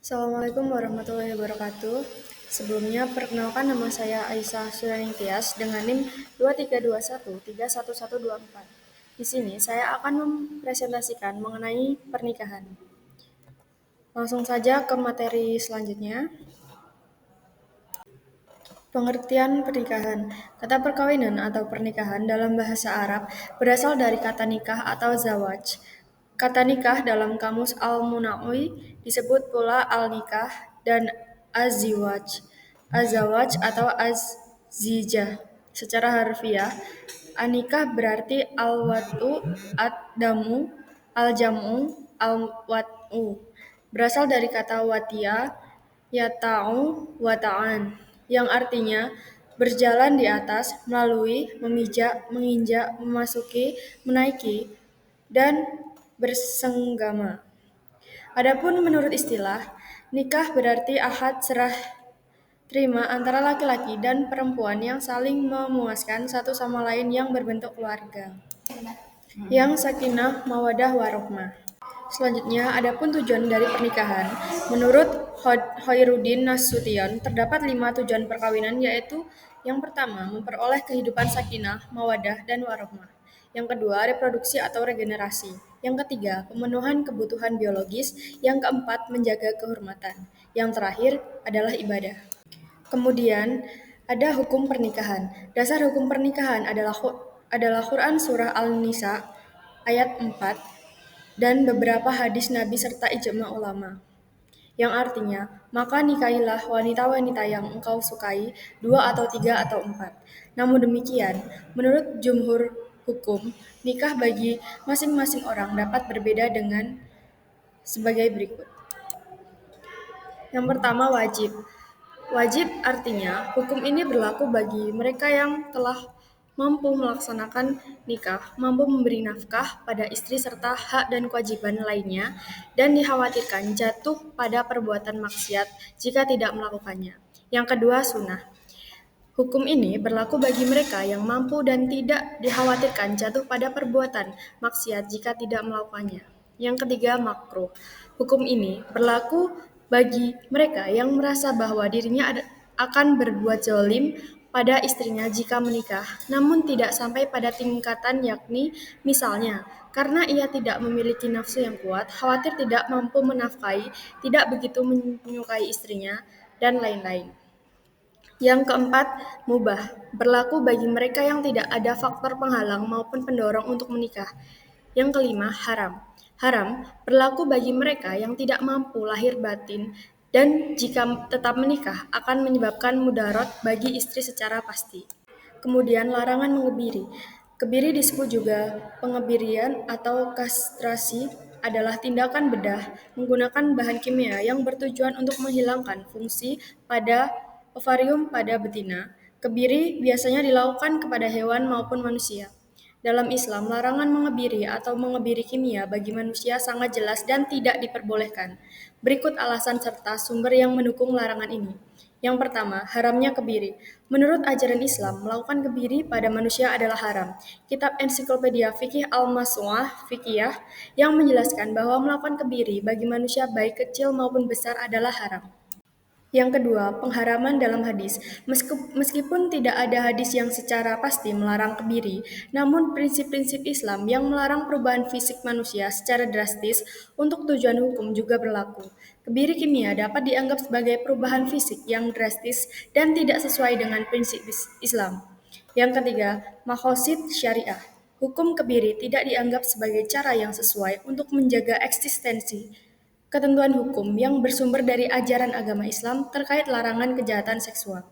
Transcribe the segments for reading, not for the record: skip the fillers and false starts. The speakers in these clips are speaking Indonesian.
Assalamualaikum warahmatullahi wabarakatuh. Sebelumnya, perkenalkan nama saya Aisyah Suraning Tias dengan NIM 2321311124. Di sini saya akan mempresentasikan mengenai pernikahan. Langsung saja ke materi selanjutnya. Pengertian pernikahan. Kata perkawinan atau pernikahan dalam bahasa Arab berasal dari kata nikah atau zawaj. Kata nikah dalam kamus Al-Munawi disebut pula al-nikah dan az-ziwaj. Az-zawaj atau az-zijah. Secara harfiah, anikah berarti al-wat'u, ad-damu, al-jam'u, al-wat'u. Berasal dari kata watia, yata'u, wata'an, yang artinya berjalan di atas, melalui, memijak, menginjak, memasuki, menaiki, dan bersenggama. Adapun menurut istilah, nikah berarti akad serah terima antara laki-laki dan perempuan yang saling memuaskan satu sama lain yang berbentuk keluarga, yang sakinah, mawadah, warohmah. Selanjutnya, adapun tujuan dari pernikahan. Menurut Khairuddin Nasution, terdapat 5 tujuan perkawinan, yaitu yang pertama, memperoleh kehidupan sakinah, mawadah, dan warohmah. Yang kedua, reproduksi atau regenerasi. Yang ketiga, pemenuhan kebutuhan biologis. Yang keempat, menjaga kehormatan. Yang terakhir adalah ibadah. Kemudian, ada hukum pernikahan. Dasar hukum pernikahan adalah Quran Surah Al-Nisa ayat 4 dan beberapa hadis Nabi serta ijma ulama, yang artinya, maka nikahilah wanita-wanita yang engkau sukai, 2 atau 3 atau 4. Namun demikian, menurut jumhur hukum, nikah bagi masing-masing orang dapat berbeda dengan sebagai berikut. Yang pertama, wajib. Wajib artinya, hukum ini berlaku bagi mereka yang telah mampu melaksanakan nikah, mampu memberi nafkah pada istri serta hak dan kewajiban lainnya, dan dikhawatirkan jatuh pada perbuatan maksiat jika tidak melakukannya. Yang kedua, sunnah. Hukum ini berlaku bagi mereka yang mampu dan tidak dikhawatirkan jatuh pada perbuatan maksiat jika tidak melakukannya. Yang ketiga, makruh. Hukum ini berlaku bagi mereka yang merasa bahwa dirinya akan berbuat zalim pada istrinya jika menikah, namun tidak sampai pada tingkatan yakni misalnya karena ia tidak memiliki nafsu yang kuat, khawatir tidak mampu menafkahi, tidak begitu menyukai istrinya, dan lain-lain. Yang keempat, mubah. Berlaku bagi mereka yang tidak ada faktor penghalang maupun pendorong untuk menikah. Yang kelima, haram. Haram berlaku bagi mereka yang tidak mampu lahir batin dan jika tetap menikah akan menyebabkan mudarat bagi istri secara pasti. Kemudian larangan mengebiri. Kebiri disebut juga pengebirian atau kastrasi adalah tindakan bedah menggunakan bahan kimia yang bertujuan untuk menghilangkan fungsi pada ovarium pada betina. Kebiri biasanya dilakukan kepada hewan maupun manusia. Dalam Islam, larangan mengebiri atau mengebiri kimia bagi manusia sangat jelas dan tidak diperbolehkan. Berikut alasan serta sumber yang mendukung larangan ini. Yang pertama, haramnya kebiri. Menurut ajaran Islam, melakukan kebiri pada manusia adalah haram. Kitab Ensiklopedia Fikih Al-Masu'ah Fikiyah yang menjelaskan bahwa melakukan kebiri bagi manusia baik kecil maupun besar adalah haram. Yang kedua, pengharaman dalam hadis. Meskipun tidak ada hadis yang secara pasti melarang kebiri, namun prinsip-prinsip Islam yang melarang perubahan fisik manusia secara drastis untuk tujuan hukum juga berlaku. Kebiri kimia dapat dianggap sebagai perubahan fisik yang drastis dan tidak sesuai dengan prinsip Islam. Yang ketiga, maqasid syariah. Hukum kebiri tidak dianggap sebagai cara yang sesuai untuk menjaga eksistensi ketentuan hukum yang bersumber dari ajaran agama Islam terkait larangan kejahatan seksual.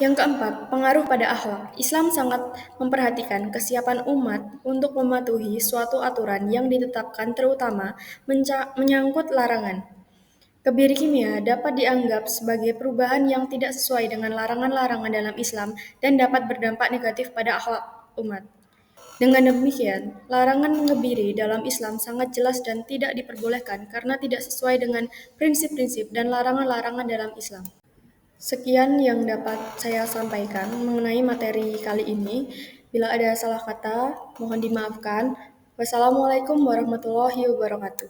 Yang keempat, pengaruh pada akhlak. Islam sangat memperhatikan kesiapan umat untuk mematuhi suatu aturan yang ditetapkan terutama menyangkut larangan. Kebiri kimia dapat dianggap sebagai perubahan yang tidak sesuai dengan larangan-larangan dalam Islam dan dapat berdampak negatif pada akhlak umat. Dengan demikian, larangan mengebiri dalam Islam sangat jelas dan tidak diperbolehkan karena tidak sesuai dengan prinsip-prinsip dan larangan-larangan dalam Islam. Sekian yang dapat saya sampaikan mengenai materi kali ini. Bila ada salah kata, mohon dimaafkan. Wassalamualaikum warahmatullahi wabarakatuh.